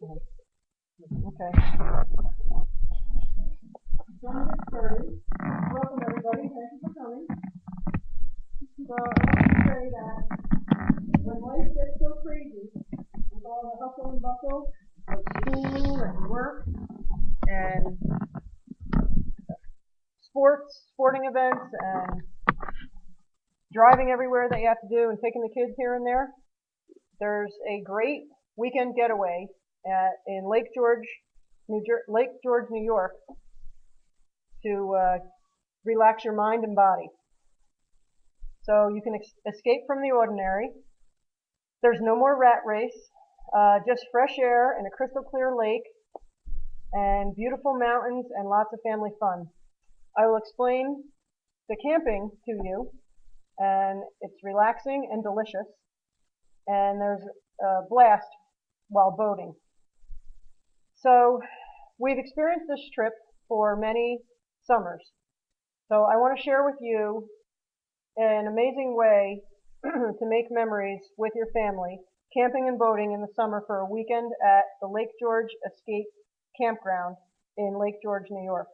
Okay. So I'm going to get started. Welcome everybody. Thank you for coming. So I want to say that when life gets so crazy, with all the hustle and bustle of school and work and sporting events and driving everywhere that you have to do and taking the kids here and there, there's a great weekend getaway in Lake George, New York, to relax your mind and body. So you can escape from the ordinary. There's no more rat race, just fresh air and a crystal clear lake and beautiful mountains and lots of family fun. I will explain the camping to you, and it's relaxing and delicious, and there's a blast while boating. So we've experienced this trip for many summers. So I want to share with you an amazing way to make memories with your family, camping and boating in the summer for a weekend at the Lake George Escape Campground in Lake George, New York.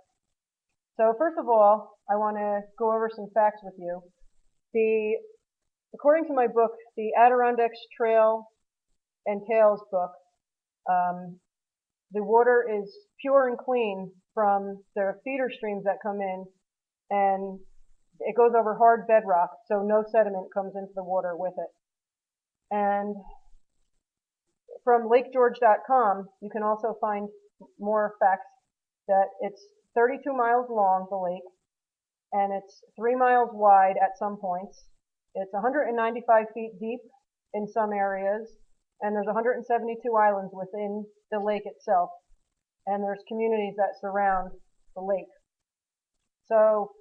So first of all, I want to go over some facts with you. According to my book, the Adirondacks Trail and Tales book, the water is pure and clean from the feeder streams that come in, and it goes over hard bedrock, so no sediment comes into the water with it. And from lakegeorge.com, you can also find more facts that it's 32 miles long, the lake, and it's 3 miles wide at some points. It's 195 feet deep in some areas, and there's 172 islands within the lake itself, and there's communities that surround the lake. So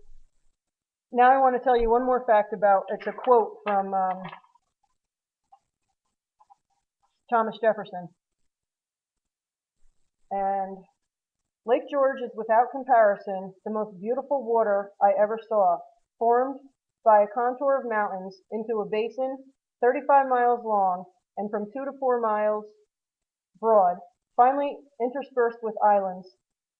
now I want to tell you one more fact about, it's a quote from Thomas Jefferson. And Lake George is without comparison the most beautiful water I ever saw, formed by a contour of mountains into a basin 35 miles long and from 2 to 4 miles broad, finally interspersed with islands,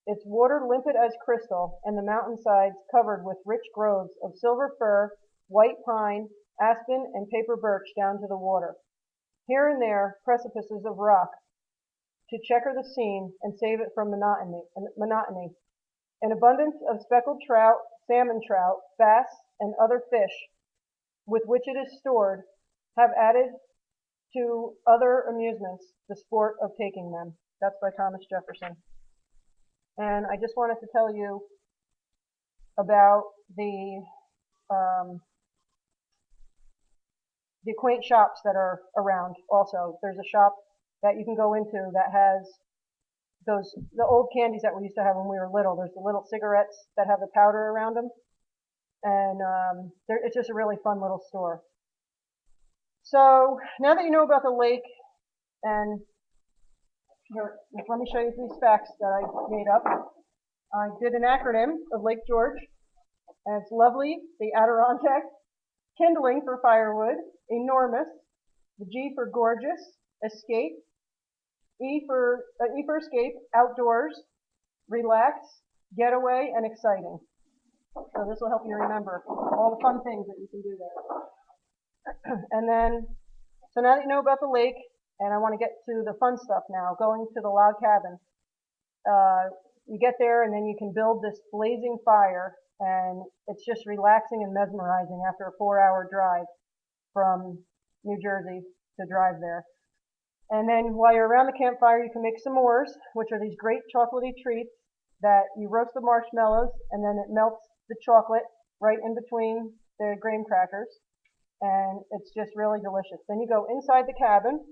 its water limpid as crystal, and the mountainsides covered with rich groves of silver fir, white pine, aspen, and paper birch down to the water. Here and there, precipices of rock to checker the scene and save it from monotony. An abundance of speckled trout, salmon trout, bass, and other fish with which it is stored have added to other amusements the sport of taking them. That's by Thomas Jefferson. And I just wanted to tell you about the quaint shops that are around also. There's a shop that you can go into that has the old candies that we used to have when we were little. There's the little cigarettes that have the powder around them. And it's just a really fun little store. So now that you know about the lake, and here, let me show you these facts that I made up. I did an acronym of Lake George, and it's lovely, the Adirondack, kindling for firewood, enormous, the G for gorgeous, escape, E for escape, outdoors, relax, getaway, and exciting. So this will help you remember all the fun things that you can do there. And then, so now that you know about the lake, and I want to get to the fun stuff now, going to the log cabin. You get there and then you can build this blazing fire, and it's just relaxing and mesmerizing after a 4-hour drive from New Jersey to drive there. And then while you're around the campfire, you can make s'mores, which are these great chocolatey treats that you roast the marshmallows, and then it melts the chocolate right in between the graham crackers, and it's just really delicious. Then you go inside the cabin,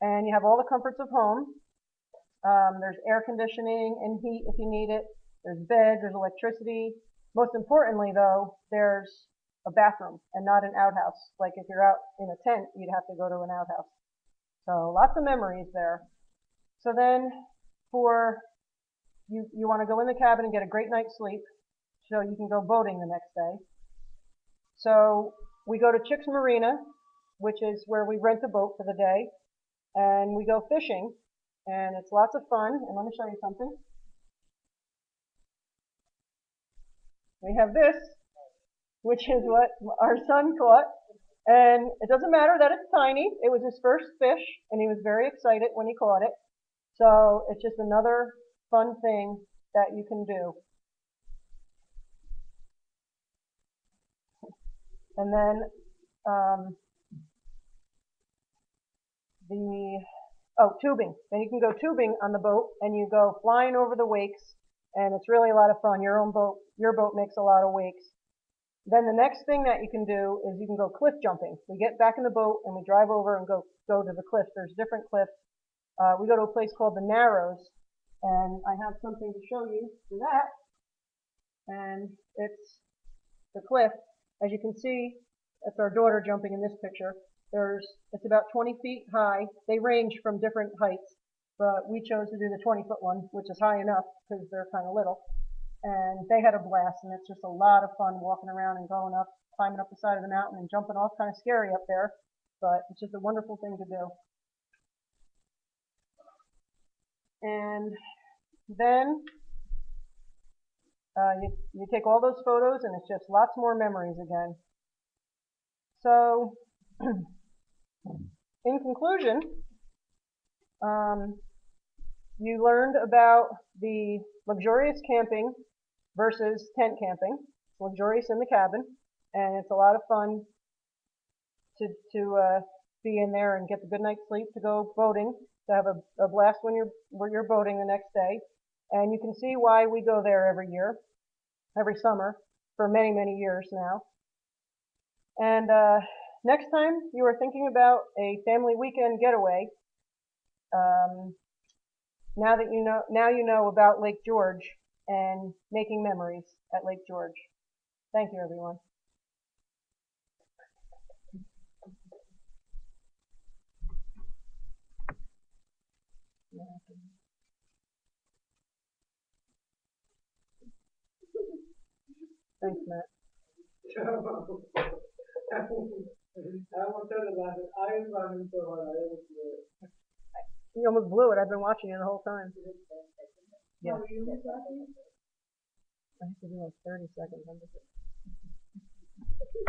and you have all the comforts of home. There's air conditioning and heat if you need it. There's beds, there's electricity. Most importantly, though, there's a bathroom and not an outhouse. Like if you're out in a tent, you'd have to go to an outhouse. So lots of memories there. So then you want to go in the cabin and get a great night's sleep so you can go boating the next day. So we go to Chick's Marina, which is where we rent a boat for the day, and we go fishing. and it's lots of fun. And let me show you something. We have this, which is what our son caught. And it doesn't matter that it's tiny. It was his first fish, and he was very excited when he caught it. So it's just another fun thing that you can do. And then tubing. Then you can go tubing on the boat, and you go flying over the wakes, and it's really a lot of fun. Your boat makes a lot of wakes. Then the next thing that you can do is you can go cliff jumping. We get back in the boat and we drive over and go to the cliffs. There's different cliffs. We go to a place called the Narrows, and I have something to show you for that. And it's the cliff. As you can see, that's our daughter jumping in this picture. It's about 20 feet high. They range from different heights, but we chose to do the 20-foot one, which is high enough because they're kind of little. And they had a blast, and it's just a lot of fun walking around and going up, climbing up the side of the mountain and jumping off. Kind of scary up there, but it's just a wonderful thing to do. And then you take all those photos, and it's just lots more memories again. So, in conclusion, you learned about the luxurious camping versus tent camping. It's luxurious in the cabin, and it's a lot of fun to be in there and get the good night's sleep, to go boating, to have a blast when you're boating the next day. And you can see why we go there every summer, for many, many years now. And next time you are thinking about a family weekend getaway, now you know about Lake George and making memories at Lake George. Thank you, everyone. Thanks, Matt. You almost blew it. I've been watching you the whole time. Yeah. I have to do like 30 seconds.